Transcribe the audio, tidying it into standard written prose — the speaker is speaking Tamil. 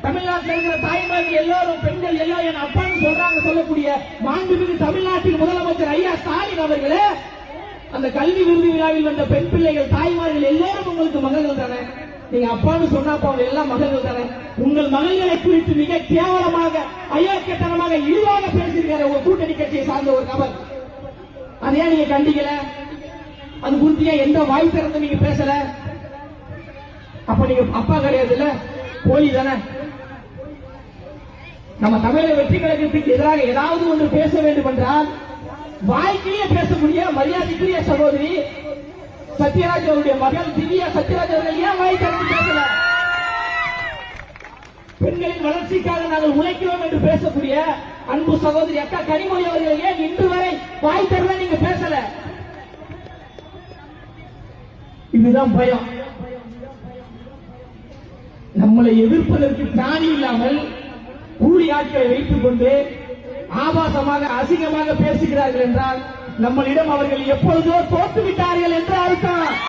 தமிழ்நாட்டில் இருக்கிற தாய்மார்கள் எல்லாரும் பெண்கள் எல்லாரும் என் அப்பான்னு சொல்றாங்க சொல்லக்கூடிய மாண்புமிகு தமிழ்நாட்டின் முதலமைச்சர் ஐயா ஸ்டாலின் அவர்களே, அந்த கல்வி விருது விழாவில் வந்த பெண் பிள்ளைகள் தாய்மார்கள் எல்லாரும் உங்களுக்கு மகள்கள் தானே. நீங்க அப்பான்னு சொன்னா அவங்க எல்லாம் மகள்கள் தானே. உங்கள் மகள்களை குறித்து மிக கேவலமாக அயோக்கியத்தனமாக இழிவாக பேசியிருக்காரு உங்க கூட்டணி கட்சியை சார்ந்த ஒரு நபர். அதையா நீங்க கண்டிக்கல? அது குறித்து எந்த வாய் திறந்து நீங்க பேசல? அப்ப நீங்க அப்பா கிடையாது இல்ல, போலி தானே. நம்ம தமிழக வெற்றி கழகத்துக்கு எதிராக ஏதாவது ஒன்று பேச வேண்டும் என்றால் வாய்க்கிலேயே பேசக்கூடிய மரியாதைக்குரிய சகோதரி சத்யராஜ் அவருடைய மகள் திவ்யா சத்யராஜ் அவர்கள் ஏன் வாய் திறந்து பேசல? பெண்களின் வளர்ச்சிக்காக நாங்கள் உழைக்கிறோம் என்று பேசக்கூடிய அன்பு சகோதரி அக்கா கனிமொழி அவர்கள் ஏன் இன்று வரை வாய் திறந்து நீங்க பேசல? இதுதான் பயம். நம்மளை எதிர்ப்பதற்கு திராணி இல்லாமல் கூலி ஆட்களை வைத்துக் கொண்டு ஆபாசமாக அசிங்கமாக பேசுகிறார்கள் என்றால் நம்மளிடம் அவர்கள் எப்பொழுதோ தோற்றுவிட்டார்கள் என்று அர்த்தம்.